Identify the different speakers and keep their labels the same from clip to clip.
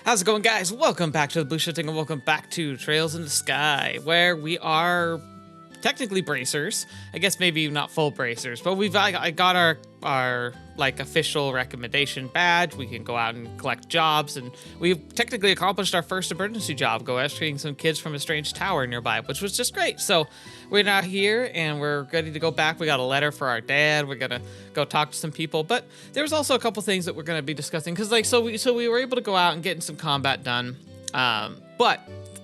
Speaker 1: How's it going, guys? Welcome back to the Blue Shifting and welcome back to Trails in the Sky, where we are technically bracers. I guess maybe not full bracers, but I got our like official recommendation badge. We can go out and collect jobs, and we've technically accomplished our first emergency job, rescuing some kids from a strange tower nearby, which was just great. So we're now here and we're ready to go back. We got a letter for our dad. We're gonna go talk to some people, but there's also a couple things that we're gonna be discussing because we were able to go out and get some combat done, but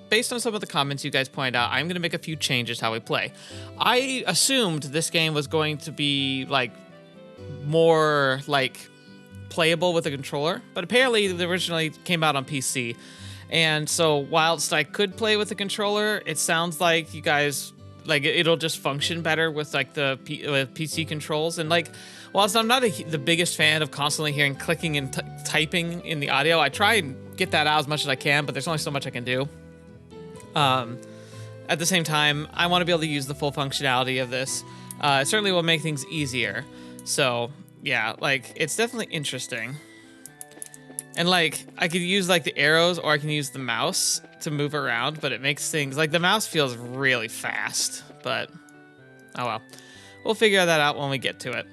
Speaker 1: based on some of the comments you guys pointed out, I'm going to make a few changes how we play. I assumed this game was going to be like more like playable with a controller, but apparently it originally came out on PC. And so whilst I could play with a controller, it sounds like you guys like it'll just function better with like the PC controls. And like, whilst I'm not the biggest fan of constantly hearing clicking and typing in the audio, I try and get that out as much as I can, but there's only so much I can do. At the same time, I want to be able to use the full functionality of this. It certainly will make things easier. So yeah, like it's definitely interesting. And like I could use like the arrows or I can use the mouse to move around, but it makes things like the mouse feels really fast, but oh well, we'll figure that out when we get to it.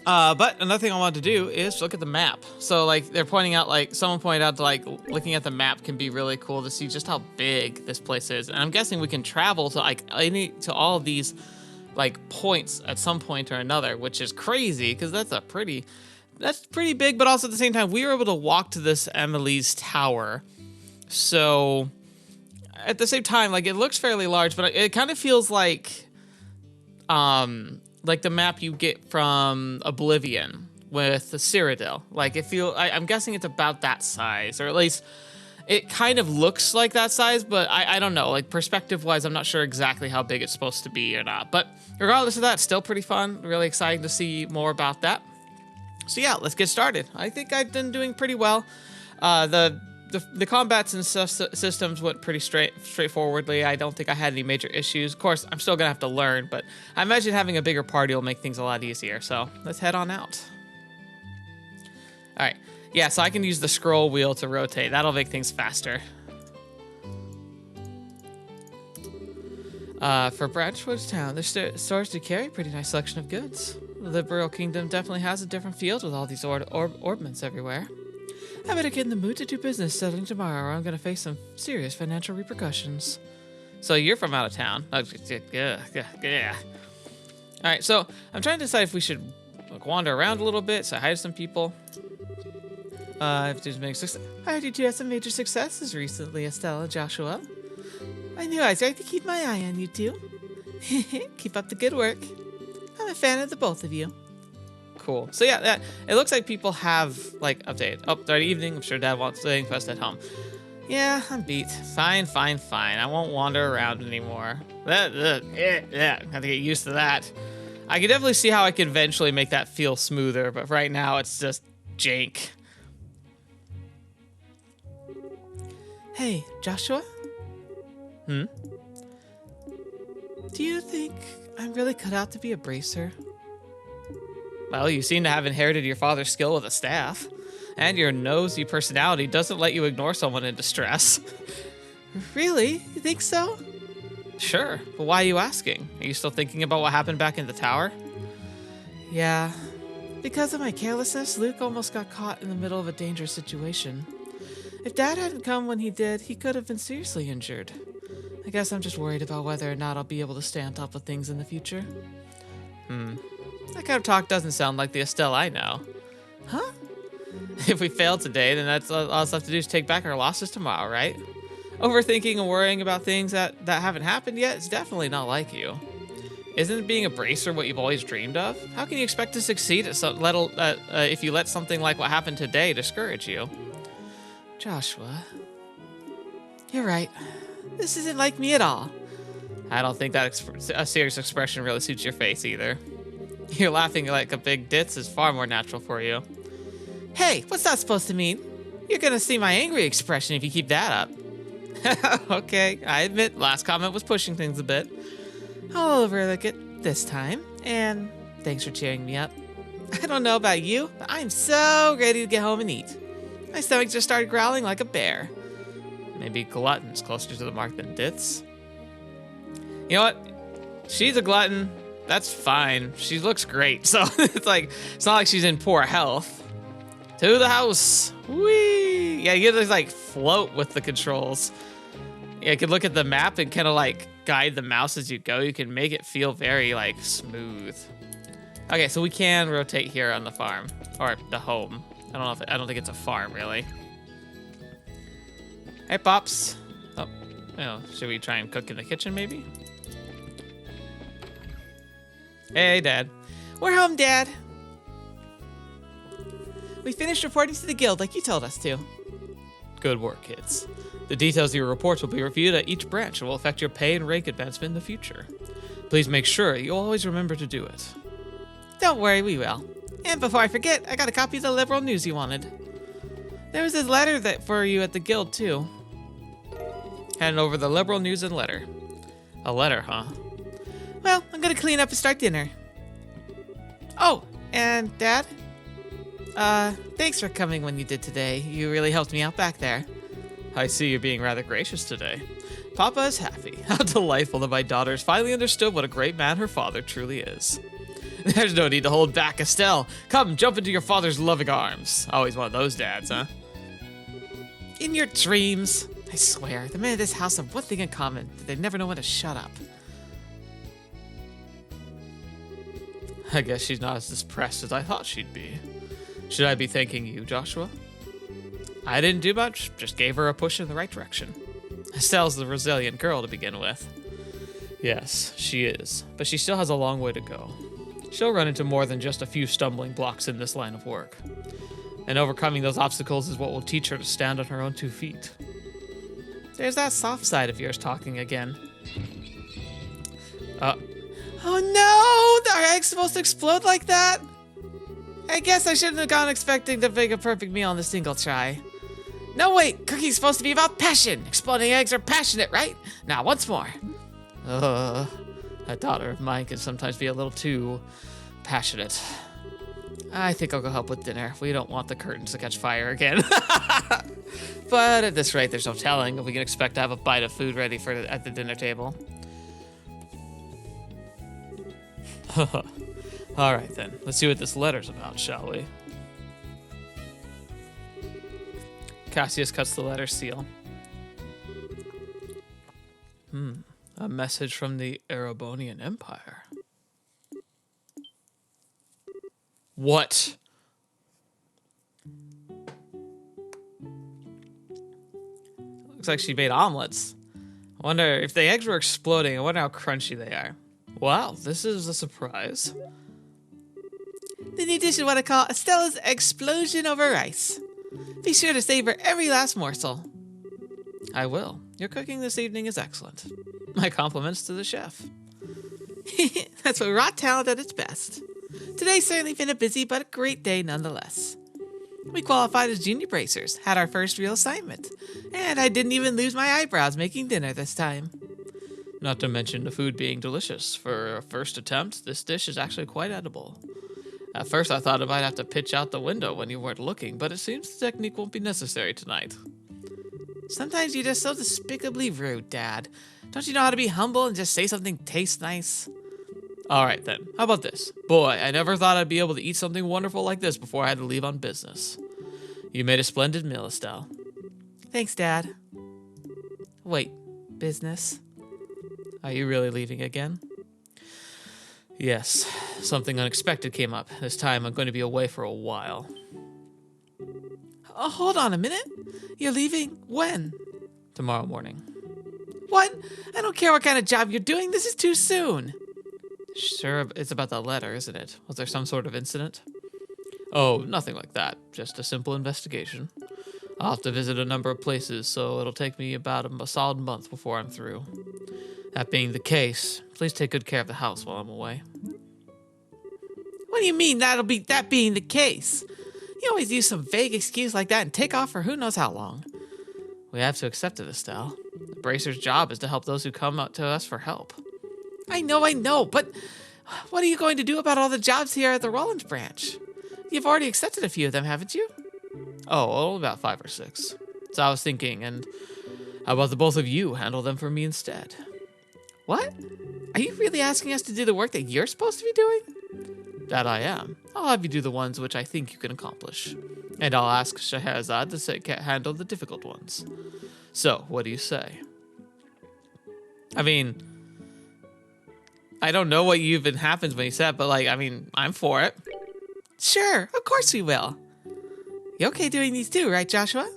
Speaker 1: But another thing I wanted to do is look at the map. So like they're pointing out, like someone pointed out, like looking at the map can be really cool to see just how big this place is. And I'm guessing we can travel to like to all of these like points at some point or another, which is crazy because that's pretty big. But also at the same time, we were able to walk to this Emily's tower. So at the same time, like it looks fairly large, but it kind of feels like the map you get from Oblivion with the Cyrodiil. Like I'm guessing it's about that size, or at least it kind of looks like that size, but I don't know, like perspective wise, I'm not sure exactly how big it's supposed to be or not. But regardless of that, it's still pretty fun. Really exciting to see more about that. So yeah, let's get started. I think I've been doing pretty well. The combats and systems went pretty straightforwardly. I don't think I had any major issues. Of course, I'm still gonna have to learn, but I imagine having a bigger party will make things a lot easier. So let's head on out. All right, yeah. So I can use the scroll wheel to rotate. That'll make things faster. For Branchwood Town, there's stores to carry a pretty nice selection of goods. The Liberl Kingdom definitely has a different field with all these ornaments everywhere. I better get in the mood to do business starting tomorrow, or I'm going to face some serious financial repercussions. So you're from out of town. Yeah. All right, so I'm trying to decide if we should wander around a little bit, say hi to some people. If there's major success. I heard you two had some major successes recently, Estelle and Joshua. I knew I was right to keep my eye on you two. Keep up the good work. I'm a fan of the both of you. Cool. So yeah, it looks like people have like updated. Oh, third evening. I'm sure Dad wants to first at home. Yeah, I'm beat. Fine. I won't wander around anymore. Yeah, have to get used to that. I can definitely see how I could eventually make that feel smoother, but right now it's just jank. Hey, Joshua? Do you think I'm really cut out to be a bracer? Well, you seem to have inherited your father's skill with a staff, and your nosy personality doesn't let you ignore someone in distress. Really? You think so? Sure, but why are you asking? Are you still thinking about what happened back in the tower? Yeah. Because of my carelessness, Luke almost got caught in the middle of a dangerous situation. If Dad hadn't come when he did, he could have been seriously injured. I guess I'm just worried about whether or not I'll be able to stay on top of things in the future. That kind of talk doesn't sound like the Estelle I know. Huh? If we fail today, then that's all us have to do is take back our losses tomorrow, right? Overthinking and worrying about things that haven't happened yet is definitely not like you. Isn't being a bracer what you've always dreamed of? How can you expect to succeed at if you let something like what happened today discourage you? Joshua, you're right. This isn't like me at all. I don't think that a serious expression really suits your face either. You're laughing like a big ditz is far more natural for you. Hey, what's that supposed to mean? You're gonna see my angry expression if you keep that up. Okay, I admit last comment was pushing things a bit. I'll overlook it this time, and thanks for cheering me up. I don't know about you, but I'm so ready to get home and eat. My stomach just started growling like a bear. Maybe glutton's closer to the mark than diths. You know what? She's a glutton. That's fine. She looks great. So it's not like she's in poor health. To the house. Whee! Yeah, you just like float with the controls. Yeah, you can look at the map and kind of like guide the mouse as you go. You can make it feel very like smooth. Okay, so we can rotate here on the farm or the home. I don't think it's a farm really. Hey, Pops. Oh, should we try and cook in the kitchen maybe? Hey, Dad. We're home, Dad. We finished reporting to the guild like you told us to. Good work, kids. The details of your reports will be reviewed at each branch and will affect your pay and rank advancement in the future. Please make sure you always remember to do it. Don't worry, we will. And before I forget, I got a copy of the Liberl news you wanted. There was this letter for you at the guild, too. Hand over the Liberl news and letter. A letter, huh? Well, I'm gonna clean up and start dinner. Oh, and Dad? Thanks for coming when you did today. You really helped me out back there. I see you're being rather gracious today. Papa is happy. How delightful that my daughter's finally understood what a great man her father truly is. There's no need to hold back, Estelle. Come, jump into your father's loving arms. Always one of those dads, huh? In your dreams. I swear, the men of this house have one thing in common, that they never know when to shut up. I guess she's not as depressed as I thought she'd be. Should I be thanking you, Joshua? I didn't do much, just gave her a push in the right direction. Estelle's the resilient girl to begin with. Yes, she is, but she still has a long way to go. She'll run into more than just a few stumbling blocks in this line of work. And overcoming those obstacles is what will teach her to stand on her own 2 feet. There's that soft side of yours talking again. Oh no! Are eggs supposed to explode like that? I guess I shouldn't have gone expecting to make a perfect meal in a single try. No, wait! Cooking's supposed to be about passion! Exploding eggs are passionate, right? Now, once more. A daughter of mine can sometimes be a little too passionate. I think I'll go help with dinner. We don't want the curtains to catch fire again. But at this rate, there's no telling if we can expect to have a bite of food ready at the dinner table. All right, then. Let's see what this letter's about, shall we? Cassius cuts the letter seal. A message from the Erebonian Empire. What? Looks like she made omelets. I wonder if the eggs were exploding. I wonder how crunchy they are. Wow, this is a surprise. The new dish is what I call Estelle's explosion over rice. Be sure to savor every last morsel. I will. Your cooking this evening is excellent. My compliments to the chef. That's what raw talent at its best. Today's certainly been a busy but a great day nonetheless. We qualified as junior bracers, had our first real assignment, and I didn't even lose my eyebrows making dinner this time. Not to mention the food being delicious. For a first attempt, this dish is actually quite edible. At first I thought I might have to pitch out the window when you weren't looking, but it seems the technique won't be necessary tonight. Sometimes you're just so despicably rude, Dad. Don't you know how to be humble and just say something tastes nice? Alright then, how about this? Boy, I never thought I'd be able to eat something wonderful like this before I had to leave on business. You made a splendid meal, Estelle. Thanks, Dad. Wait, business? Are you really leaving again? Yes, something unexpected came up. This time I'm going to be away for a while. Oh, hold on a minute. You're leaving when? Tomorrow morning. What? I don't care what kind of job you're doing. This is too soon. Sure, it's about that letter, isn't it? Was there some sort of incident? Oh, nothing like that. Just a simple investigation. I'll have to visit a number of places, so it'll take me about a solid month before I'm through. That being the case, please take good care of the house while I'm away. What do you mean that being the case? You always use some vague excuse like that and take off for who knows how long. We have to accept it, Estelle. The bracer's job is to help those who come out to us for help. I know, but what are you going to do about all the jobs here at the Rollins branch? You've already accepted a few of them, haven't you? Oh, about 5 or 6. So I was thinking, and how about the both of you handle them for me instead? What? Are you really asking us to do the work that you're supposed to be doing? That I am. I'll have you do the ones which I think you can accomplish. And I'll ask Scheherazade to handle the difficult ones. So, what do you say? I mean, I don't know what even happens when you said, but like, I mean, I'm for it. Sure, of course we will. You okay doing these too, right, Joshua?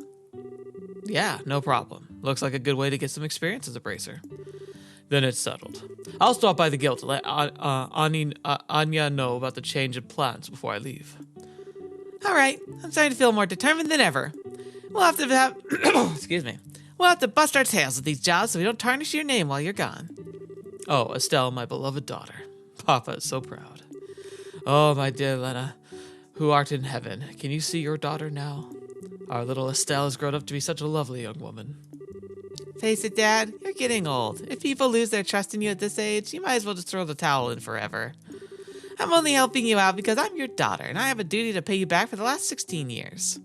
Speaker 1: Yeah, no problem. Looks like a good way to get some experience as a bracer. Then it's settled. I'll stop by the guild to let Anya know about the change in plans before I leave. All right, I'm starting to feel more determined than ever. We'll have to have, excuse me. We'll have to bust our tails with these jobs so we don't tarnish your name while you're gone. Oh, Estelle, my beloved daughter. Papa is so proud. Oh, my dear Lena, who art in heaven, can you see your daughter now? Our little Estelle has grown up to be such a lovely young woman. Face it, Dad, you're getting old. If people lose their trust in you at this age, you might as well just throw the towel in forever. I'm only helping you out because I'm your daughter, and I have a duty to pay you back for the last 16 years.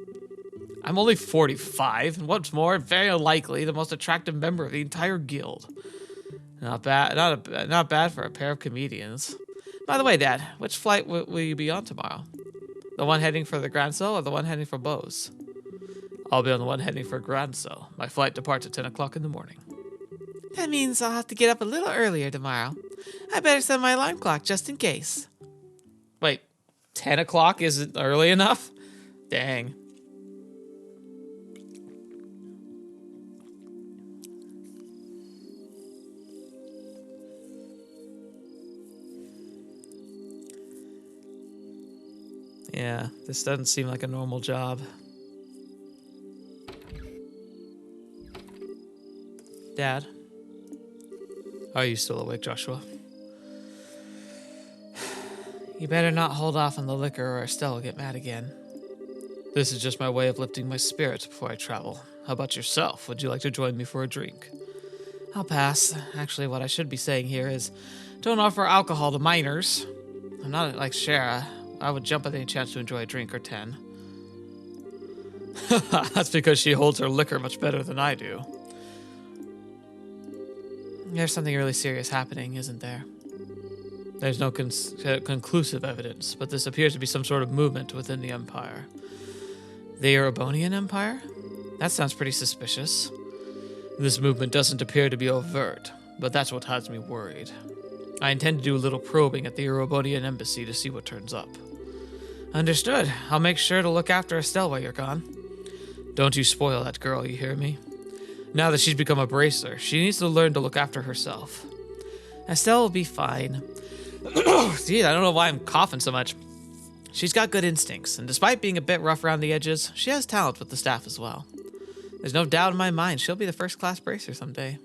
Speaker 1: I'm only 45, and what's more, very unlikely the most attractive member of the entire guild. Not bad, not bad for a pair of comedians. By the way, Dad, which flight will you be on tomorrow? The one heading for the Grand Cell or the one heading for Bose? I'll be on the one heading for Grand Cell. My flight departs at 10 o'clock in the morning. That means I'll have to get up a little earlier tomorrow. I better set my alarm clock just in case. Wait, 10 o'clock isn't early enough? Dang. Yeah, this doesn't seem like a normal job. Dad? Are you still awake, Joshua? You better not hold off on the liquor or Estelle will get mad again. This is just my way of lifting my spirits before I travel. How about yourself? Would you like to join me for a drink? I'll pass. Actually, what I should be saying here is, don't offer alcohol to minors. I'm not like Shara. I would jump at any chance to enjoy a drink or 10. That's because she holds her liquor much better than I do. There's something really serious happening, isn't there? There's no conclusive evidence, but this appears to be some sort of movement within the Empire. The Erebonian Empire? That sounds pretty suspicious. This movement doesn't appear to be overt, but that's what has me worried. I intend to do a little probing at the Erebonian Embassy to see what turns up. Understood. I'll make sure to look after Estelle while you're gone. Don't you spoil that girl, you hear me? Now that she's become a bracer, she needs to learn to look after herself. Estelle will be fine. Gee, I don't know why I'm coughing so much. She's got good instincts, and despite being a bit rough around the edges, she has talent with the staff as well. There's no doubt in my mind she'll be the first-class bracer someday.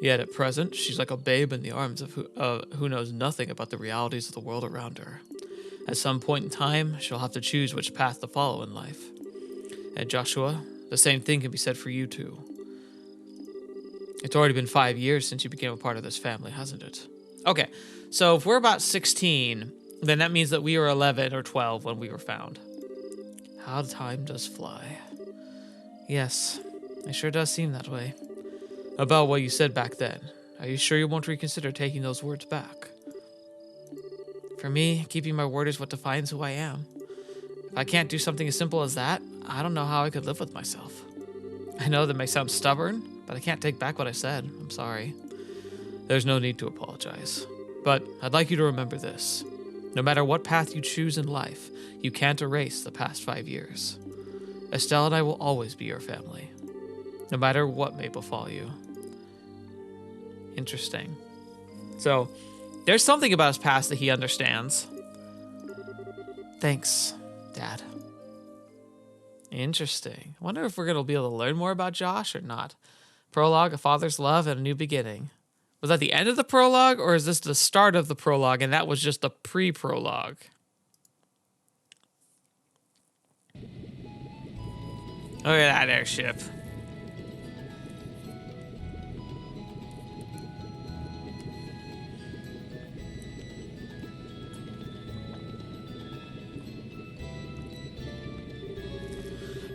Speaker 1: Yet at present, she's like a babe in the arms of who knows nothing about the realities of the world around her. At some point in time, she'll have to choose which path to follow in life. And Joshua, the same thing can be said for you too. It's already been 5 years since you became a part of this family, hasn't it? Okay, so if we're about 16, then that means that we were 11 or 12 when we were found. How time does fly. Yes, it sure does seem that way. About what you said back then, are you sure you won't reconsider taking those words back? For me, keeping my word is what defines who I am. If I can't do something as simple as that, I don't know how I could live with myself. I know that may sound stubborn, but I can't take back what I said. I'm sorry. There's no need to apologize. But I'd like you to remember this. No matter what path you choose in life, you can't erase the past 5 years. Estelle and I will always be your family, no matter what may befall you. Interesting. So, there's something about his past that he understands. Thanks, Dad. Interesting. I wonder if we're going to be able to learn more about Josh or not. Prologue, a father's love, and a new beginning. Was that the end of the prologue, or is this the start of the prologue, and that was just the pre-prologue? Look at that airship.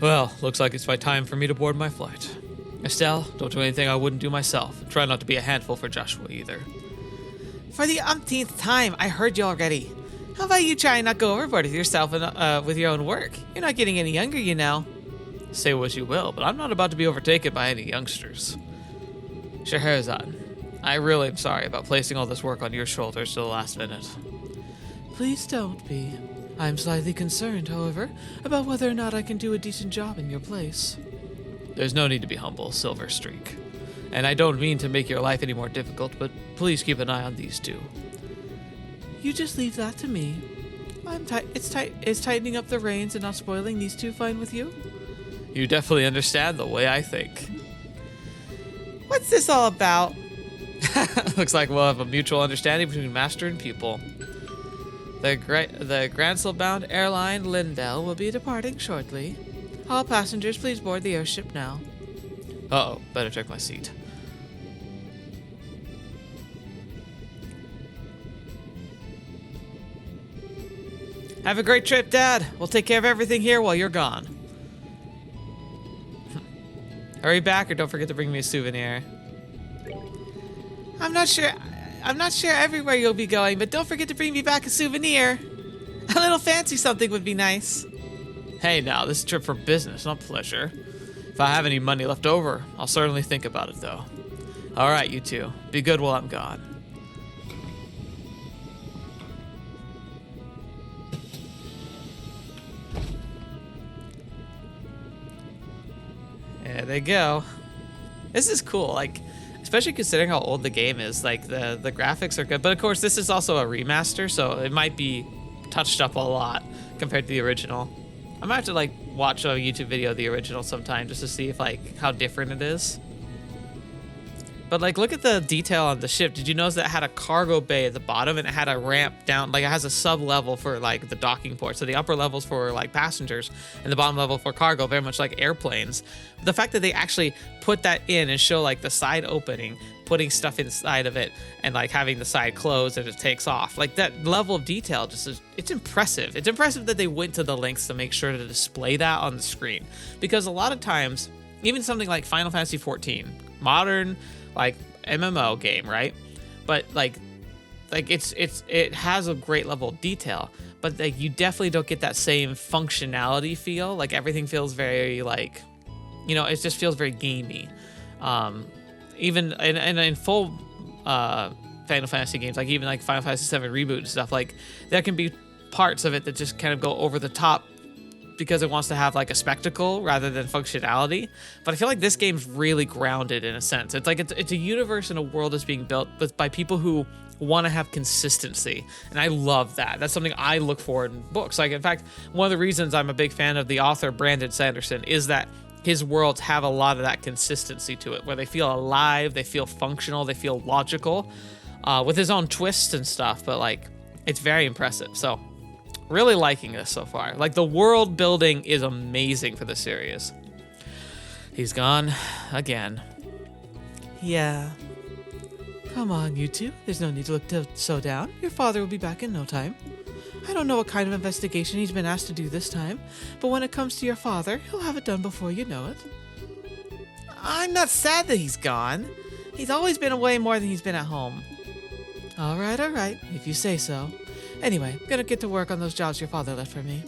Speaker 1: Well, looks like it's my time for me to board my flight. Estelle, don't do anything I wouldn't do myself. Try not to be a handful for Joshua either. For the umpteenth time, I heard you already. How about you try and not go overboard with yourself and with your own work? You're not getting any younger, you know. Say what you will, but I'm not about to be overtaken by any youngsters. Scheherazade, I really am sorry about placing all this work on your shoulders to the last minute. Please don't be. I'm slightly concerned, however, about whether or not I can do a decent job in your place. There's no need to be humble, Silver Streak. And I don't mean to make your life any more difficult, but please keep an eye on these two. You just leave that to me. Is tightening up the reins and not spoiling these two fine with you? You definitely understand the way I think. What's this all about? Looks like we'll have a mutual understanding between master and pupil. The Gransel-bound airline Lindell will be departing shortly. All passengers, please board the airship now. Uh-oh, better check my seat. Have a great trip, Dad. We'll take care of everything here while you're gone. Hurry back or don't forget to bring me a souvenir. I'm not sure everywhere you'll be going, but don't forget to bring me back a souvenir. A little fancy something would be nice. Hey now, this is a trip for business, not pleasure. If I have any money left over, I'll certainly think about it though. Alright, you two. Be good while I'm gone. There they go. This is cool, like, especially considering how old the game is. Like, the graphics are good, but of course this is also a remaster, so it might be touched up a lot compared to the original. I might have to like watch a YouTube video of the original sometime just to see if like how different it is. But like, look at the detail on the ship. Did you notice that it had a cargo bay at the bottom and it had a ramp down? Like, it has a sub level for like the docking port. So the upper levels for like passengers and the bottom level for cargo, very much like airplanes. The fact that they actually put that in and show like the side opening, putting stuff inside of it and like having the side closed and it takes off, like that level of detail just is, it's impressive. It's impressive that they went to the lengths to make sure to display that on the screen, because a lot of times, even something like Final Fantasy 14, modern like MMO game, right? But like it has a great level of detail, but like you definitely don't get that same functionality feel. Like everything feels very like, you know, it just feels very gamey. Even in full Final Fantasy games, like even like Final Fantasy VII Reboot and stuff, like there can be parts of it that just kind of go over the top because it wants to have like a spectacle rather than functionality. But I feel like this game's really grounded in a sense. It's like it's a universe and a world that's being built by people who want to have consistency, and I love that. That's something I look for in books. Like, in fact, one of the reasons I'm a big fan of the author Brandon Sanderson is that his worlds have a lot of that consistency to it, where they feel alive, they feel functional, they feel logical, with his own twists and stuff. But like, it's very impressive. So really liking this so far. Like, the world building is amazing for the series. He's gone again. Yeah. Come on, you two. There's no need to look so down. Your father will be back in no time. I don't know what kind of investigation he's been asked to do this time, but when it comes to your father, he'll have it done before you know it. I'm not sad that he's gone. He's always been away more than he's been at home. All right, if you say so. Anyway, I'm gonna get to work on those jobs your father left for me.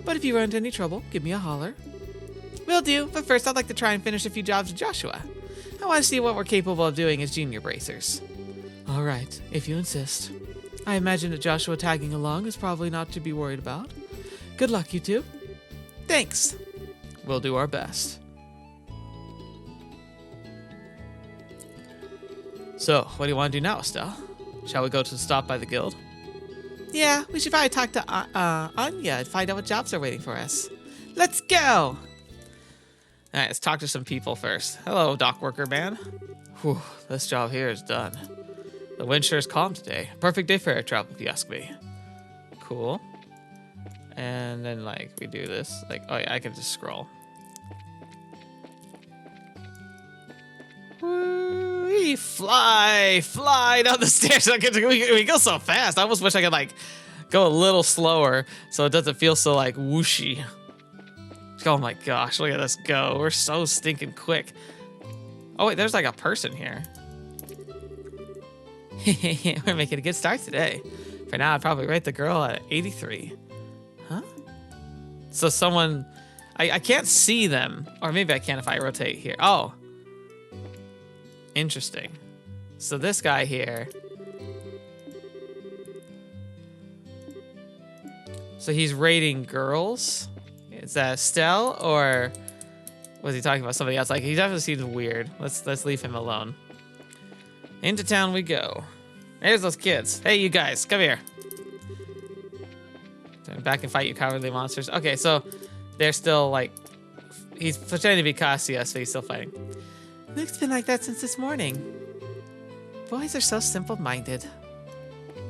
Speaker 1: But if you run into any trouble, give me a holler. Will do, but first I'd like to try and finish a few jobs with Joshua. I want to see what we're capable of doing as junior bracers. All right, if you insist. I imagine that Joshua tagging along is probably not to be worried about. Good luck, you two. Thanks. We'll do our best. So, what do you want to do now, Estelle? Shall we go to the stop by the guild? Yeah, we should probably talk to Anya and find out what jobs are waiting for us. Let's go! Alright, let's talk to some people first. Hello, dock worker man. Whew, this job here is done. The wind sure is calm today. Perfect day for air travel, if you ask me. Cool. And then, like, we do this. Like, oh yeah, I can just scroll. We fly down the stairs. We go so fast. I almost wish I could like go a little slower so it doesn't feel so like whooshy. Oh my gosh, look at us go. We're so stinking quick. Oh wait, there's like a person here. We're making a good start today. For now, I'd probably rate the girl at 83. Huh? So someone... I can't see them. Or maybe I can if I rotate here. Oh. Interesting. So this guy here... So he's rating girls? Is that Estelle, or was he talking about somebody else? Like, he definitely seems weird. Let's leave him alone. Into town we go. There's those kids. Hey, you guys, come here. Turn back and fight, you cowardly monsters. Okay, so they're still like, he's pretending to be Cassius, but he's still fighting. Luke's been like that since this morning. Boys are so simple-minded.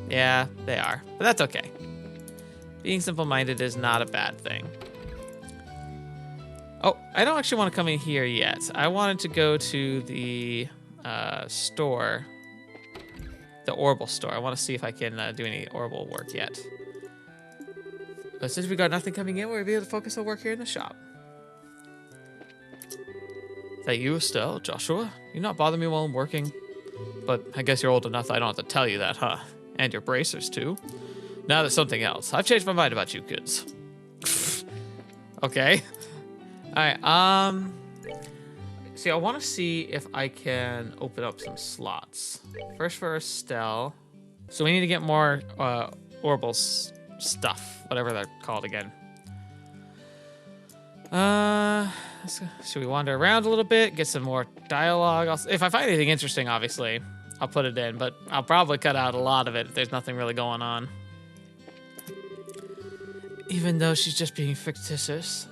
Speaker 1: Yeah, they are, but that's okay. Being simple-minded is not a bad thing. Oh, I don't actually want to come in here yet. I wanted to go to the store, the orbal store. I want to see if I can do any orbal work yet. But since we got nothing coming in, we'll be able to focus on work here in the shop. Is that you, Estelle? Joshua? You not bother me while I'm working? But I guess you're old enough that I don't have to tell you that, huh? And your bracers, too. Now there's something else. I've changed my mind about you kids. Okay. Alright, see, I want to see if I can open up some slots. First for Estelle. So we need to get more orbal stuff, whatever they're called again. Should we wander around a little bit, get some more dialogue? If I find anything interesting, obviously, I'll put it in, but I'll probably cut out a lot of it if there's nothing really going on. Even though she's just being facetious,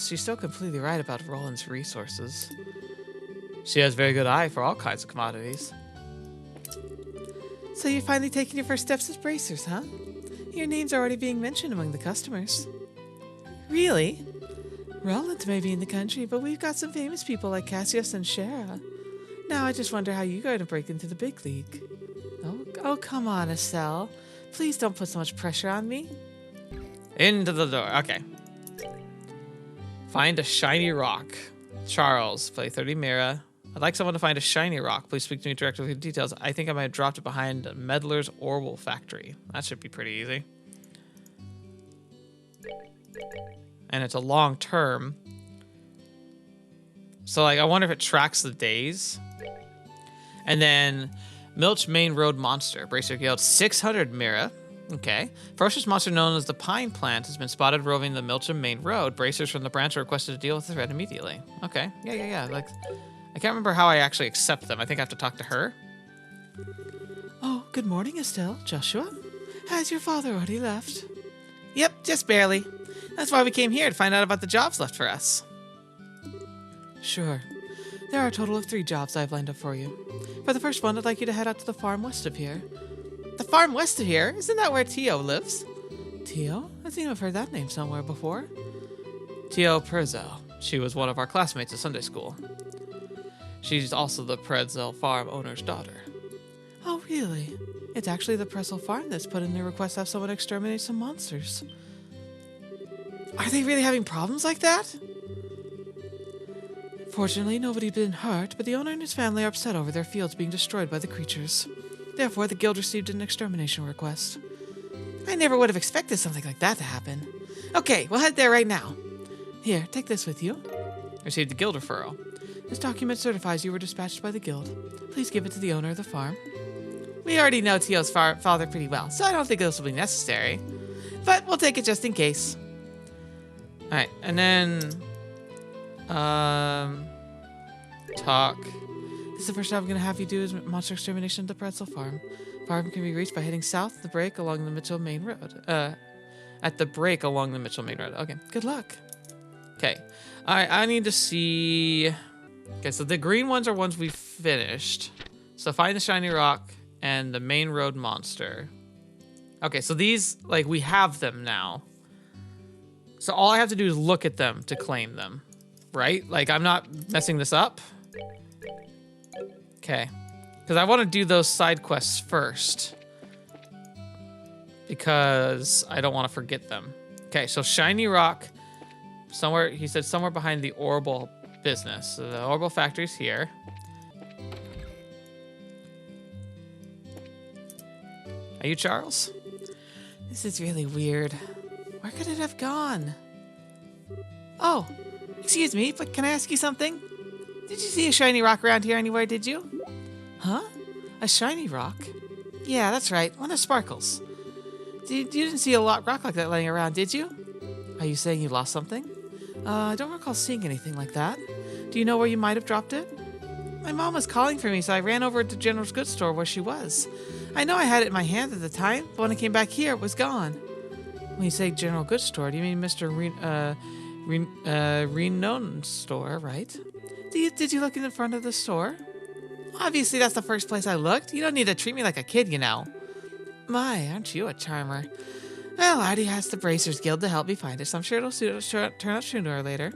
Speaker 1: she's still completely right about Roland's resources. She has a very good eye for all kinds of commodities. So you're finally taking your first steps as bracers, huh? Your name's already being mentioned among the customers. Really? Roland may be in the country, but we've got some famous people like Cassius and Shara. Now I just wonder how you're going to break into the big league. Oh, come on, Estelle. Please don't put so much pressure on me. Into the door. Okay. Find a shiny rock. Charles, play 30 Mira. I'd like someone to find a shiny rock. Please speak to me directly with details. I think I might have dropped it behind Meddler's Orbal Factory. That should be pretty easy. And it's a long term. So, like, I wonder if it tracks the days. And then Milch Main Road Monster. Bracer Guild, 600 Mira. Okay. Ferocious monster known as the Pine Plant has been spotted roving the Milcham Main Road. Bracers from the branch are requested to deal with the threat immediately. Okay. Yeah. Like, I can't remember how I actually accept them. I think I have to talk to her. Oh, good morning, Estelle. Joshua? Has your father already left? Yep, just barely. That's why we came here, to find out about the jobs left for us. Sure. There are a total of 3 jobs I've lined up for you. For the first one, I'd like you to head out to the farm west of here. The farm west of here? Isn't that where Tio lives? Tio? I think I've heard that name somewhere before. Tio Pretzel. She was one of our classmates at Sunday school. She's also the Pretzel farm owner's daughter. Oh, really? It's actually the Pretzel farm that's put in their request to have someone exterminate some monsters. Are they really having problems like that? Fortunately, nobody's been hurt, but the owner and his family are upset over their fields being destroyed by the creatures. Therefore, the guild received an extermination request. I never would have expected something like that to happen. Okay, we'll head there right now. Here, take this with you. Received a guild referral. This document certifies you were dispatched by the guild. Please give it to the owner of the farm. We already know Tio's father pretty well, so I don't think this will be necessary. But we'll take it just in case. Alright, and then... talk. This is the first job I'm going to have you do is monster extermination at the Pretzel farm. Farm can be reached by heading south at the break along the Mitchell Main Road. At the break along the Mitchell Main Road. Okay, good luck. Okay. Alright, I need to see... Okay, so the green ones are ones we finished. So find the shiny rock and the main road monster. Okay, so these, like, we have them now. So all I have to do is look at them to claim them. Right? Like, I'm not messing this up. Okay. Because I want to do those side quests first. Because I don't want to forget them. Okay, so shiny rock. somewhere, he said somewhere behind the orbal business. So the orbal factory's here. Are you Charles? This is really weird. Where could it have gone? Oh, excuse me, but can I ask you something? Did you see a shiny rock around here anywhere, did you? Huh? A shiny rock? Yeah, that's right, one that sparkles. You didn't see a rock like that laying around, did you? Are you saying you lost something? I don't recall seeing anything like that. Do you know where you might have dropped it? My mom was calling for me, so I ran over to General's goods store where she was. I know I had it in my hand at the time, but when I came back here, it was gone. When you say General Goods Store, do you mean Mr. Renown's store, right? Did you look in the front of the store? Obviously, that's the first place I looked. You don't need to treat me like a kid, you know. My, aren't you a charmer? Well, I already asked the Bracers Guild to help me find it, so I'm sure it'll turn up sooner or later.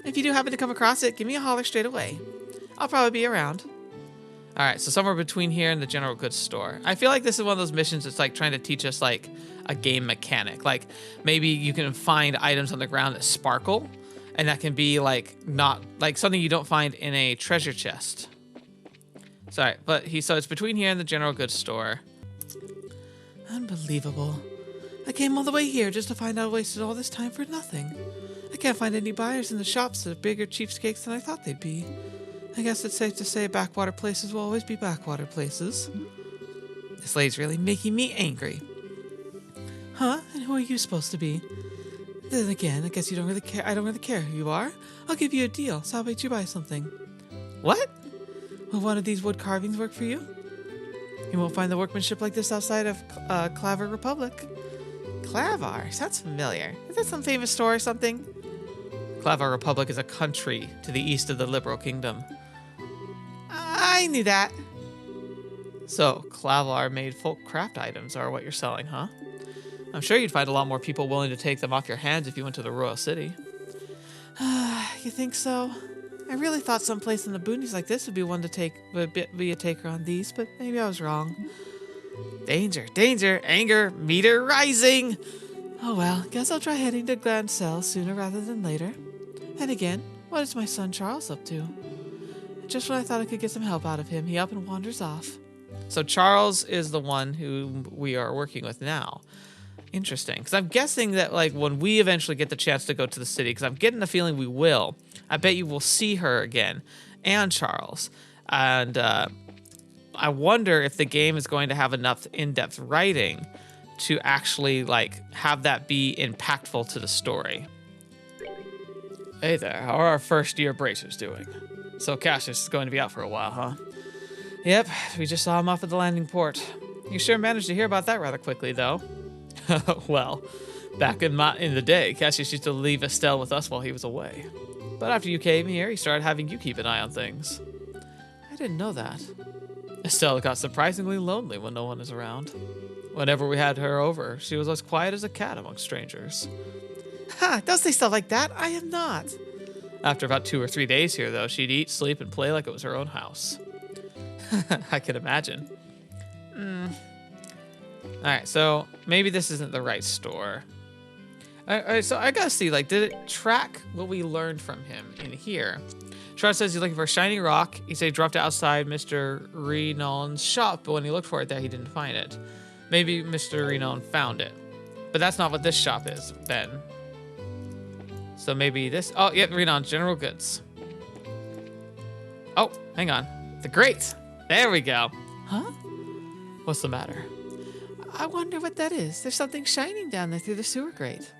Speaker 1: If you do happen to come across it, give me a holler straight away. I'll probably be around. Alright, so somewhere between here and the general goods store. I feel like this is one of those missions that's like trying to teach us like a game mechanic. Like maybe you can find items on the ground that sparkle, and that can be like not like something you don't find in a treasure chest. Sorry, but so it's between here and the general goods store. Unbelievable. I came all the way here just to find out I wasted all this time for nothing. I can't find any buyers in the shops that are bigger cheapskates than I thought they'd be. I guess it's safe to say backwater places will always be backwater places. This lady's really making me angry. Huh? And who are you supposed to be? Then again, I guess you don't really care. I don't really care who you are. I'll give you a deal, so how about you buy something? What? Will one of these wood carvings work for you? You won't find the workmanship like this outside of Clavar Republic. Clavar? Sounds familiar. Is that some famous store or something? Clavar Republic is a country to the east of the Liberl Kingdom. I knew that. So, Clavar made folk craft items are what you're selling, huh? I'm sure you'd find a lot more people willing to take them off your hands if you went to the Royal City. You think so? I really thought someplace in the boonies like this would be one to be a taker on these, but maybe I was wrong. Danger, danger, anger, meter rising! Oh well, guess I'll try heading to Glancell sooner rather than later. And again, what is my son Charles up to? Just when I thought I could get some help out of him, he up and wanders off. So Charles is the one who we are working with now. Interesting, because I'm guessing that like when we eventually get the chance to go to the city, because I'm getting the feeling we will, I bet you will see her again, and Charles. And I wonder if the game is going to have enough in-depth writing to actually like have that be impactful to the story. Hey there, how are our first year bracers doing? So Cassius is going to be out for a while, huh? Yep, we just saw him off at the landing port. You sure managed to hear about that rather quickly, though. Well, back in the day, Cassius used to leave Estelle with us while he was away. But after you came here, he started having you keep an eye on things. I didn't know that. Estelle got surprisingly lonely when no one is around. Whenever we had her over, she was as quiet as a cat among strangers. Ha! Don't say stuff like that. I am not. After about 2 or 3 days here, though, she'd eat, sleep, and play like it was her own house. I can imagine. Alright, so maybe this isn't the right store. Alright, so I gotta see, like, did it track what we learned from him in here? Charles says he's looking for a shiny rock. He said he dropped it outside Mr. Renown's shop, but when he looked for it there, he didn't find it. Maybe Mr. Renown found it. But that's not what this shop is, then. So maybe this... Oh, yep, Renown's General Goods. Oh, hang on. The grate. There we go. Huh? What's the matter? I wonder what that is. There's something shining down there through the sewer grate.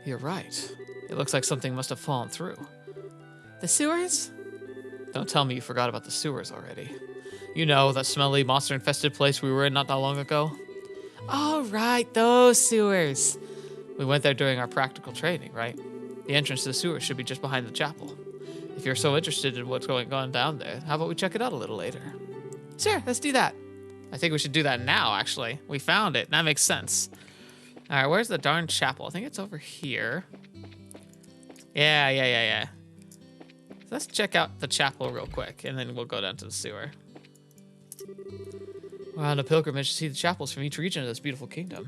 Speaker 1: You're right. It looks like something must have fallen through. The sewers? Don't tell me you forgot about the sewers already. You know, that smelly, monster-infested place we were in not that long ago? Oh, right, those sewers. We went there during our practical training, right? The entrance to the sewers should be just behind the chapel. If you're so interested in what's going on down there, how about we check it out a little later? Sure, let's do that. I think we should do that now, actually. We found it. That makes sense. All right, where's the darn chapel? I think it's over here. Yeah. So let's check out the chapel real quick, and then we'll go down to the sewer. We're on a pilgrimage to see the chapels from each region of this beautiful kingdom.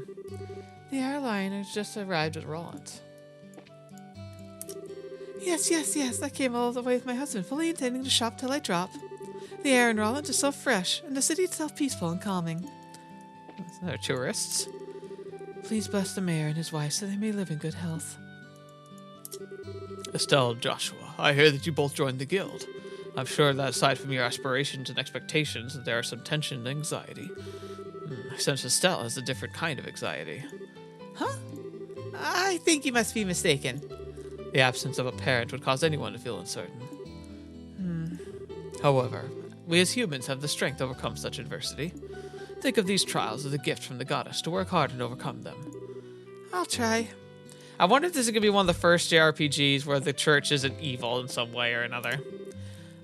Speaker 1: The airline has just arrived at Rollins.
Speaker 2: Yes. I came all the way with my husband, fully intending to shop till I drop. The air in Rollins is so fresh, and the city itself peaceful and calming.
Speaker 1: They're tourists.
Speaker 2: Please bless the mayor and his wife so they may live in good health.
Speaker 1: Estelle, Joshua, I hear that you both joined the guild. I'm sure that aside from your aspirations and expectations, that there are some tension and anxiety. I sense Estelle has a different kind of anxiety.
Speaker 2: Huh? I think you must be mistaken.
Speaker 1: The absence of a parent would cause anyone to feel uncertain. However, we as humans have the strength to overcome such adversity. Think of these trials as a gift from the goddess to work hard and overcome them.
Speaker 2: I'll try.
Speaker 1: I wonder if this is going to be one of the first JRPGs where the church isn't evil in some way or another.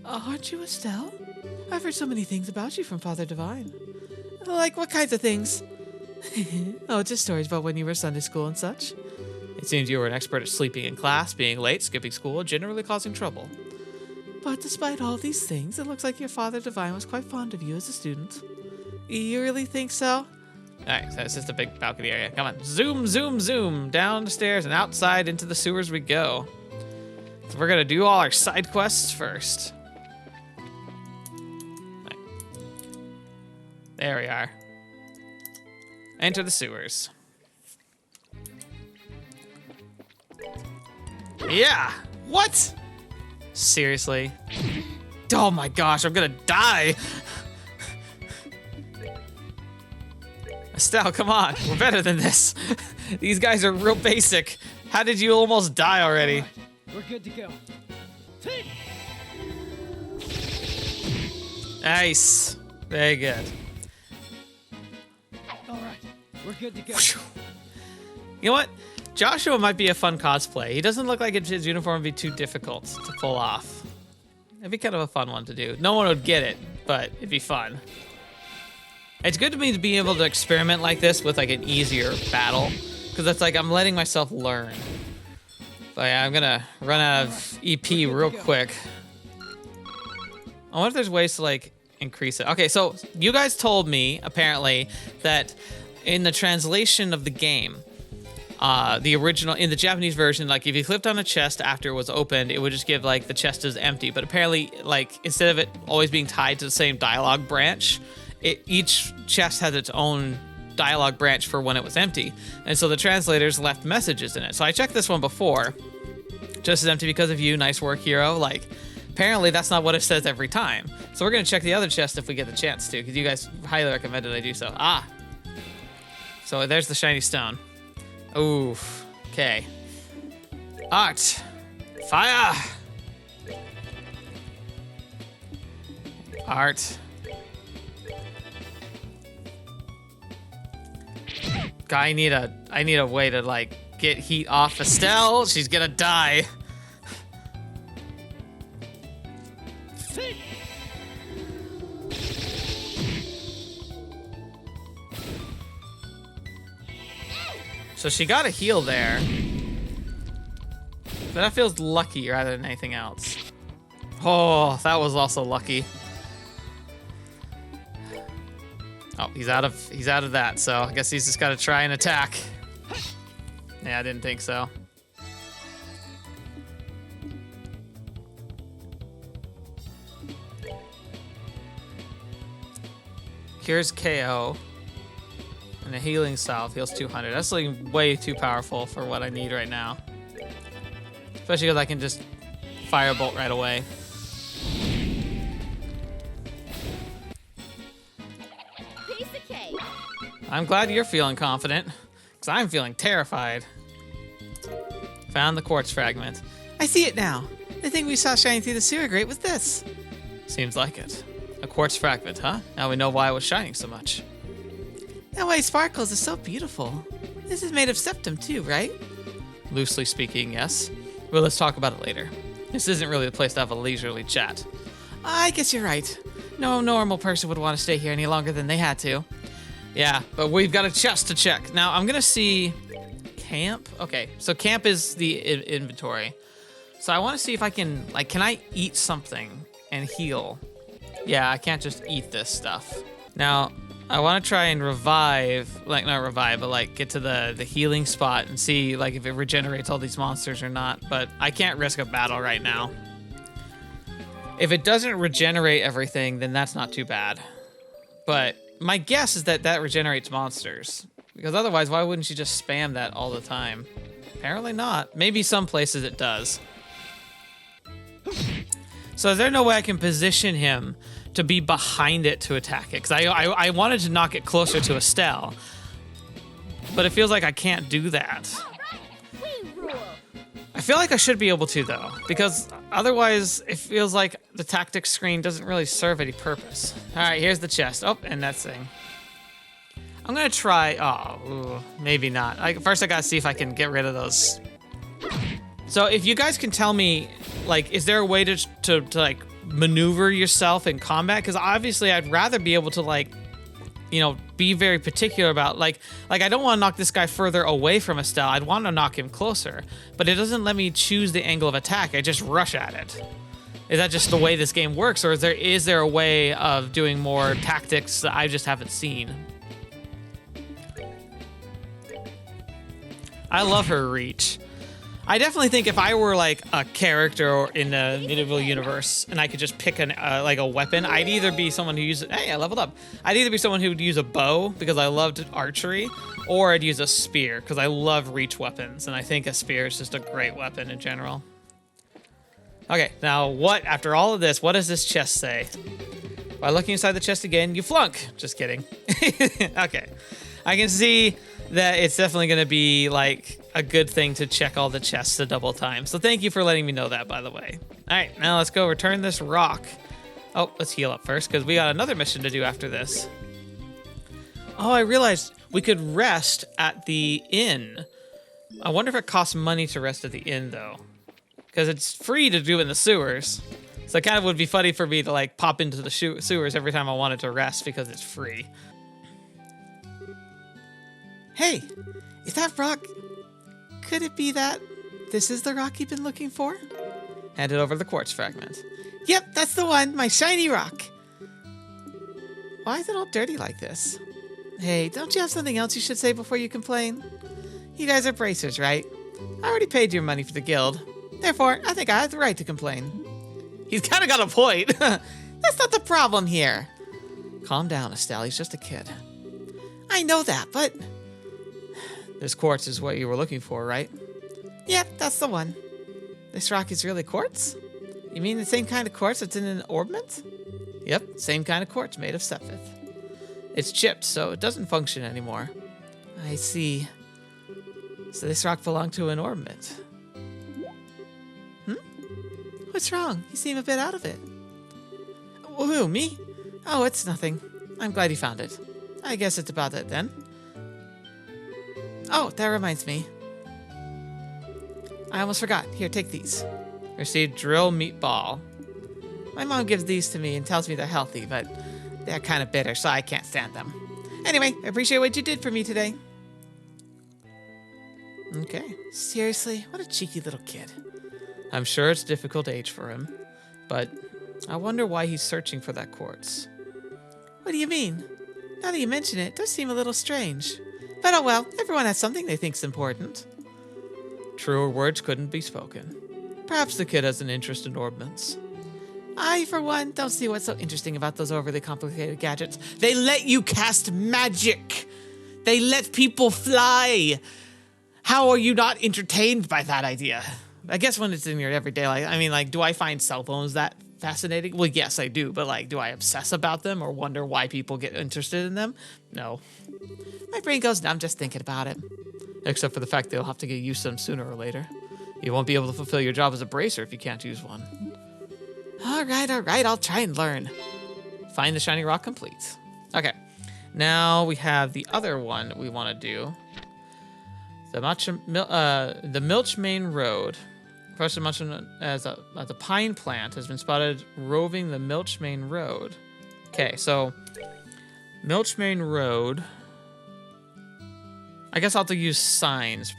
Speaker 2: Aren't you Estelle? I've heard so many things about you from Father Divine. Like what kinds of things? Oh, just stories about when you were at Sunday school and such.
Speaker 1: It seems you were an expert at sleeping in class, being late, skipping school, and generally causing trouble.
Speaker 2: But despite all these things, it looks like your Father Divine was quite fond of you as a student. You really think so?
Speaker 1: Alright, so it's just a big balcony area. Come on. Zoom. Down the stairs and outside into the sewers we go. So we're going to do all our side quests first. Right. There we are. Enter the sewers. Yeah! What? Seriously? Oh my gosh, I'm gonna die! Estelle, come on. We're better than this. These guys are real basic. How did you almost die already?
Speaker 3: Right, we're good to go.
Speaker 1: Nice. Very good.
Speaker 3: All right, we're good to go.
Speaker 1: You know what? Joshua might be a fun cosplay. He doesn't look like his uniform would be too difficult to pull off. It'd be kind of a fun one to do. No one would get it, but it'd be fun. It's good to me to be able to experiment like this with like an easier battle, because it's like I'm letting myself learn. But yeah, I'm gonna run out of EP real quick. I wonder if there's ways to like increase it. Okay, so you guys told me apparently that in the translation of the game, the original in the Japanese version, like if you clicked on a chest after it was opened, it would just give like the chest is empty. But apparently, like instead of it always being tied to the same dialogue branch, each chest has its own dialogue branch for when it was empty. And so the translators left messages in it. So I checked this one before. Just as empty because of you. Nice work, hero. Like, apparently that's not what it says every time. So we're going to check the other chest if we get the chance to, because you guys highly recommended I do so. Ah. So there's the shiny stone. Oof. Okay. Art. Fire. Art. I need a way to like get heat off Estelle. She's gonna die. So she got a heal there. But that feels lucky rather than anything else. Oh, that was also lucky. Oh, he's out of that, so I guess he's just gotta try and attack. Yeah, I didn't think so. Here's KO. And a healing salve heals 200. That's like way too powerful for what I need right now. Especially because I can just firebolt right away. I'm glad you're feeling confident, because I'm feeling terrified. Found the quartz fragment.
Speaker 2: I see it now. The thing we saw shining through the sewer grate was this.
Speaker 1: Seems like it. A quartz fragment, huh? Now we know why it was shining so much.
Speaker 2: That way it sparkles is so beautiful. This is made of septum too, right?
Speaker 1: Loosely speaking, yes. Well, let's talk about it later. This isn't really the place to have a leisurely chat.
Speaker 2: I guess you're right. No normal person would want to stay here any longer than they had to.
Speaker 1: Yeah, but we've got a chest to check. Now, I'm going to see camp. Okay, so camp is the inventory. So I want to see if I can, like, can I eat something and heal? Yeah, I can't just eat this stuff. Now, I want to try and revive, like not revive, but like get to the healing spot and see like if it regenerates all these monsters or not. But I can't risk a battle right now. If it doesn't regenerate everything, then that's not too bad. But my guess is that that regenerates monsters. Because otherwise, why wouldn't you just spam that all the time? Apparently not. Maybe some places it does. So is there no way I can position him to be behind it to attack it? Because I wanted to knock it closer to Estelle. But it feels like I can't do that. I feel like I should be able to, though. Because otherwise, it feels like the tactics screen doesn't really serve any purpose. All right, here's the chest. Oh, and that thing. I'm going to try... Oh, ooh, maybe not. First, I got to see if I can get rid of those. So if you guys can tell me, like, is there a way to like, maneuver yourself in combat? Because obviously, I'd rather be able to, like, you know, be very particular about, like I don't want to knock this guy further away from Estelle. I'd want to knock him closer. But it doesn't let me choose the angle of attack. I just rush at it. Is that just the way this game works? Or is there a way of doing more tactics that I just haven't seen? I love her reach. I definitely think if I were like a character in the medieval universe and I could just pick like a weapon, I'd either be someone who uses... Hey, I leveled up. I'd either be someone who would use a bow because I loved archery, or I'd use a spear because I love reach weapons, and I think a spear is just a great weapon in general. Okay, now what, after all of this, what does this chest say? By looking inside the chest again, you flunk. Just kidding. Okay. I can see that it's definitely going to be like a good thing to check all the chests a double time. So thank you for letting me know that, by the way. All right, now let's go return this rock. Oh, let's heal up first because we got another mission to do after this. Oh, I realized we could rest at the inn. I wonder if it costs money to rest at the inn, though. Because it's free to do in the sewers. So it kind of would be funny for me to like pop into the sewers every time I wanted to rest because it's free.
Speaker 2: Hey, is that rock... Could it be that this is the rock you've been looking for?
Speaker 1: Handed over the quartz fragment.
Speaker 2: Yep, that's the one, my shiny rock. Why is it all dirty like this? Hey, don't you have something else you should say before you complain? You guys are bracers, right? I already paid your money for the guild. Therefore, I think I have the right to complain.
Speaker 1: He's kind of got a point.
Speaker 2: That's not the problem here.
Speaker 1: Calm down, Estelle. He's just a kid.
Speaker 2: I know that, but...
Speaker 1: This quartz is what you were looking for, right?
Speaker 2: Yep, that's the one.
Speaker 1: This rock is really quartz?
Speaker 2: You mean the same kind of quartz that's in an orbment?
Speaker 1: Yep, same kind of quartz made of Sephiroth. It's chipped, so it doesn't function anymore.
Speaker 2: I see. So this rock belonged to an orbment. What's wrong? You seem a bit out of it. Who, me? Oh, it's nothing. I'm glad you found it. I guess it's about it then. Oh, that reminds me. I almost forgot. Here, take these.
Speaker 1: Received drill meatball.
Speaker 2: My mom gives these to me and tells me they're healthy, but they're kind of bitter, so I can't stand them. Anyway, I appreciate what you did for me today.
Speaker 1: Okay.
Speaker 2: Seriously, what a cheeky little kid.
Speaker 1: I'm sure it's a difficult age for him, but I wonder why he's searching for that quartz.
Speaker 2: What do you mean? Now that you mention it, it does seem a little strange. But oh well, everyone has something they think's important.
Speaker 1: Truer words couldn't be spoken. Perhaps the kid has an interest in orbments.
Speaker 2: I, for one, don't see what's so interesting about those overly complicated gadgets. They let you cast magic. They let people fly. How are you not entertained by that idea? I guess when it's in your everyday life. I mean, like, do I find cell phones that fascinating? Well, yes, I do. But, like, do I obsess about them or wonder why people get interested in them? No. My brain goes numb just thinking about it.
Speaker 1: Except for the fact they'll have to get used to them sooner or later. You won't be able to fulfill your job as a bracer if you can't use one.
Speaker 2: All right, I'll try and learn.
Speaker 1: Find the shiny rock complete. Okay, now we have the other one we want to do. The Milchmane Road. First mentioned as a pine plant has been spotted roving the Milchmane Road. Okay, so Milchmane Road. I guess I'll have to use signs,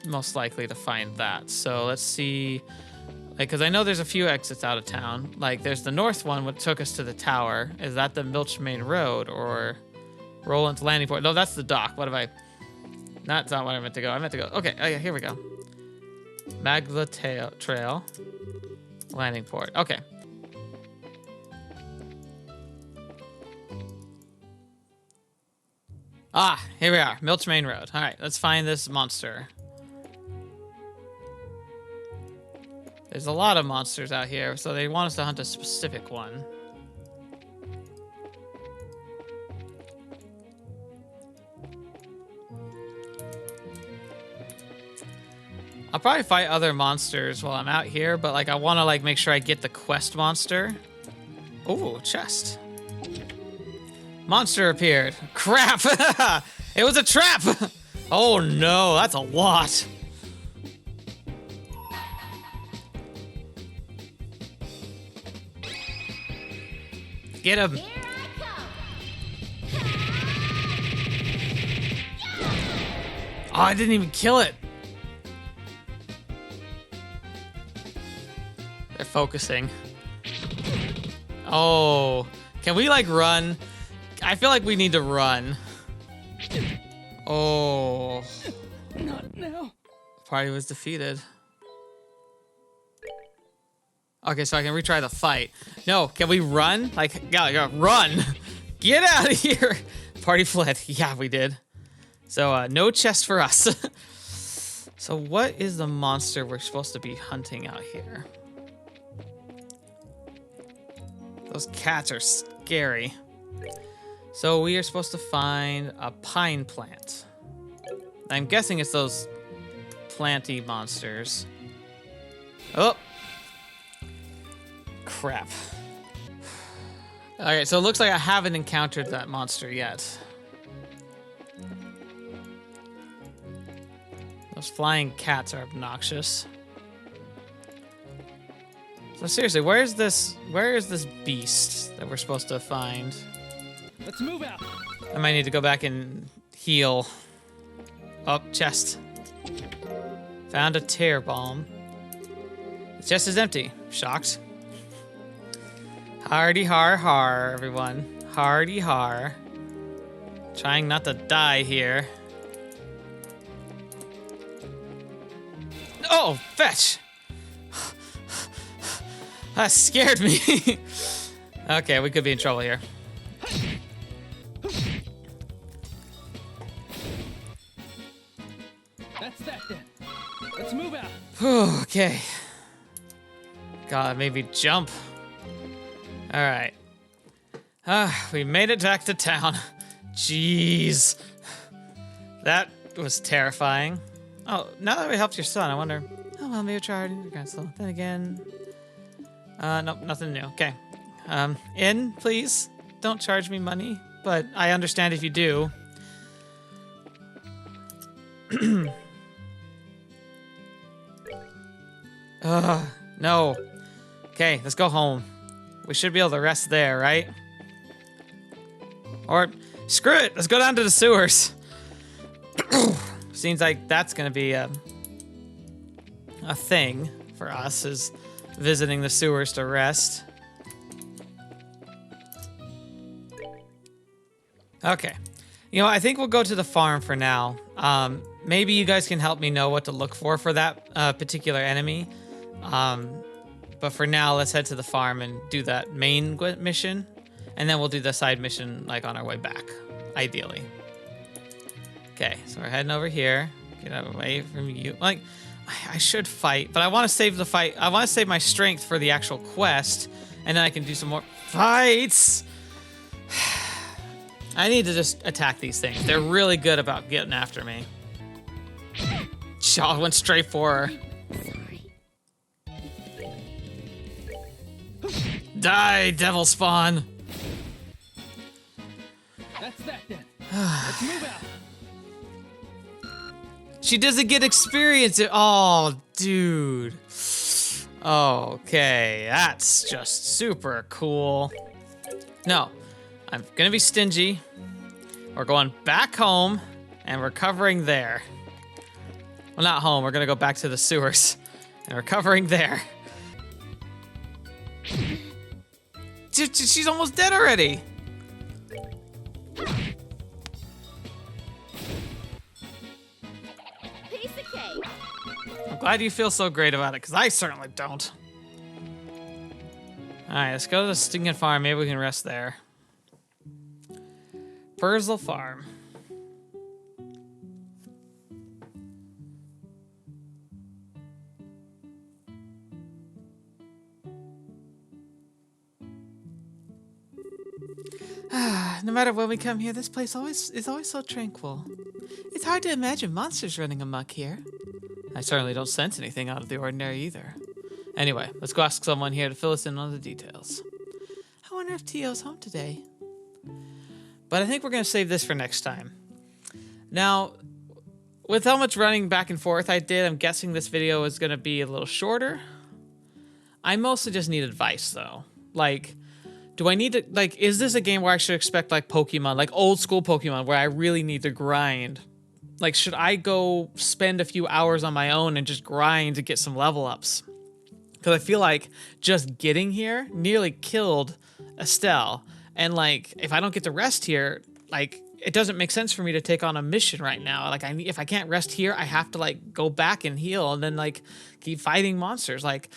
Speaker 1: most likely, to find that. So let's see, because I know there's a few exits out of town. Like there's the north one, which took us to the tower. Is that the Milchmane Road, or Roll into landing port. No, that's the dock. What have I... That's not what I meant to go. I meant to go... Okay, oh yeah, here we go. Magla Trail. Landing port. Okay. Ah, here we are. Milch Main Road. All right, let's find this monster. There's a lot of monsters out here, so they want us to hunt a specific one. I'll probably fight other monsters while I'm out here, but like I want to like make sure I get the quest monster. Ooh, chest. Monster appeared. Crap! It was a trap! Oh no, that's a lot. Get him. Oh, I didn't even kill it. They're focusing. Oh, can we like run? I feel like we need to run. Oh.
Speaker 3: Not now.
Speaker 1: Party was defeated. Okay, so I can retry the fight. No, can we run? Like, gotta run. Get out of here. Party fled. Yeah, we did. So, no chest for us. So what is the monster we're supposed to be hunting out here? Those cats are scary. So we are supposed to find a pine plant. I'm guessing it's those planty monsters. Oh! Crap. Okay, so it looks like I haven't encountered that monster yet. Those flying cats are obnoxious. So seriously, where is this beast that we're supposed to find?
Speaker 3: Let's move out.
Speaker 1: I might need to go back and heal. Oh, chest. Found a tear bomb. The chest is empty. Shocked. Hardy har har, everyone. Hardy har. Trying not to die here. Oh, fetch! That scared me. Okay, we could be in trouble here.
Speaker 3: That's that then. Let's move out.
Speaker 1: Okay. God, maybe jump. All right. We made it back to town. Jeez. That was terrifying. Oh, now that we helped your son, I wonder. Oh, well, maybe try harder again. So then again. Nope, nothing new. Okay. In, please. Don't charge me money, but I understand if you do. No. Okay, let's go home. We should be able to rest there, right? Or, screw it, let's go down to the sewers. Seems like that's gonna be a thing for us, is visiting the sewers to rest. Okay. You know, I think we'll go to the farm for now. Maybe you guys can help me know what to look for that particular enemy. But for now, let's head to the farm and do that main mission. And then we'll do the side mission, like, on our way back, ideally. Okay, so we're heading over here. Get away from you. Like, I should fight, but I want to save the fight. I want to save my strength for the actual quest, and then I can do some more fights. I need to just attack these things. They're really good about getting after me. Shaw went straight for her. Die, devil spawn.
Speaker 3: That's that then. Let's move out.
Speaker 1: She doesn't get experience. Oh, dude. Okay, that's just super cool. No, I'm gonna be stingy. We're going back home, and we're covering there. Well, not home. We're gonna go back to the sewers, and we're covering there. She's almost dead already. Why do you feel so great about it? Because I certainly don't. Alright, let's go to the stinking farm. Maybe we can rest there. Burzell Farm. No matter when we come here, this place is always so tranquil. It's hard to imagine monsters running amok here. I certainly don't sense anything out of the ordinary either. Anyway, let's go ask someone here to fill us in on the details. I wonder if Tio's home today. But I think we're going to save this for next time. Now, with how much running back and forth I did, I'm guessing this video is going to be a little shorter. I mostly just need advice, though. Like, do I need to, like, is this a game where I should expect, like, Pokemon, like old school Pokemon, where I really need to grind? Like, should I go spend a few hours on my own and just grind to get some level ups? Because I feel like just getting here nearly killed Estelle. And, like, if I don't get to rest here, like, it doesn't make sense for me to take on a mission right now. Like, if I can't rest here, I have to, like, go back and heal and then, like, keep fighting monsters. Like,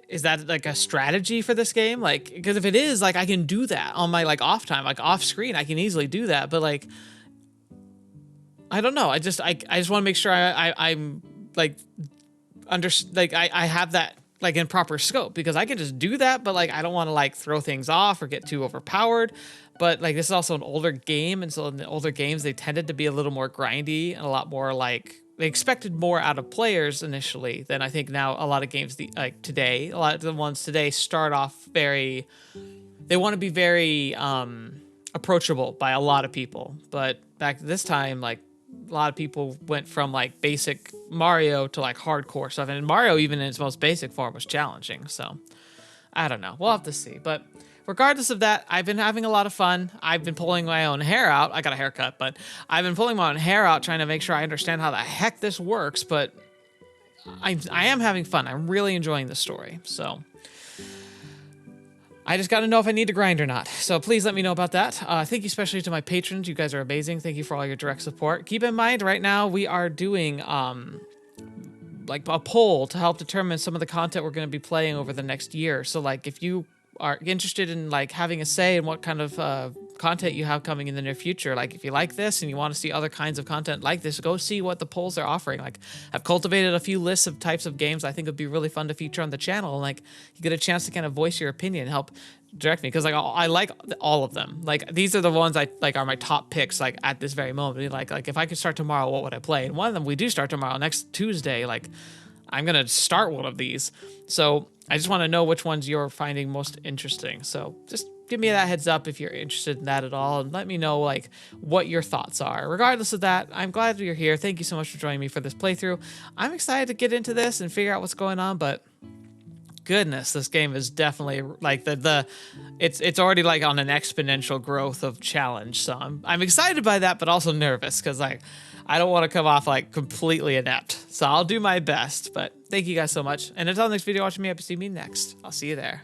Speaker 1: is that, like, a strategy for this game? Like, because if it is, like, I can do that on my, like, off time. Like, off screen, I can easily do that. But, like, I don't know. I just want to make sure I'm, like, I have that, like, in proper scope, because I can just do that, but, like, I don't want to, like, throw things off or get too overpowered. But, like, this is also an older game, and so in the older games, they tended to be a little more grindy and a lot more, like, they expected more out of players initially than I think now a lot of games, like, today. A lot of the ones today start off they want to be very approachable by a lot of people. But back this time, like, a lot of people went from, like, basic Mario to, like, hardcore stuff. And Mario, even in its most basic form, was challenging. So, I don't know. We'll have to see. But regardless of that, I've been having a lot of fun. I've been pulling my own hair out. I got a haircut, but I've been pulling my own hair out trying to make sure I understand how the heck this works. But I am having fun. I'm really enjoying the story. So I just got to know if I need to grind or not. So please let me know about that. Thank you especially to my patrons. You guys are amazing. Thank you for all your direct support. Keep in mind, right now we are doing like a poll to help determine some of the content we're going to be playing over the next year. So, like, if you are interested in, like, having a say in what kind of content you have coming in the near future, like, if you like this and you want to see other kinds of content like this, go see what the polls are offering. Like, I've cultivated a few lists of types of games I think would be really fun to feature on the channel, and, like, you get a chance to kind of voice your opinion, help direct me, because, like, I like all of them. Like, these are the ones I like are my top picks, like, at this very moment. Like if I could start tomorrow, what would I play? And one of them we do start tomorrow, next Tuesday. Like, I'm gonna start one of these, so I just want to know which ones you're finding most interesting. So just give me that heads up if you're interested in that at all, and let me know, like, what your thoughts are. Regardless of that, I'm glad you're here. Thank you so much for joining me for this playthrough. I'm excited to get into this and figure out what's going on, but goodness, this game is definitely, like, it's already, like, on an exponential growth of challenge. So I'm excited by that, but also nervous, because, like, I don't want to come off, like, completely inept. So I'll do my best. But thank you guys so much. And until the next video, watch me up to see me next. I'll see you there.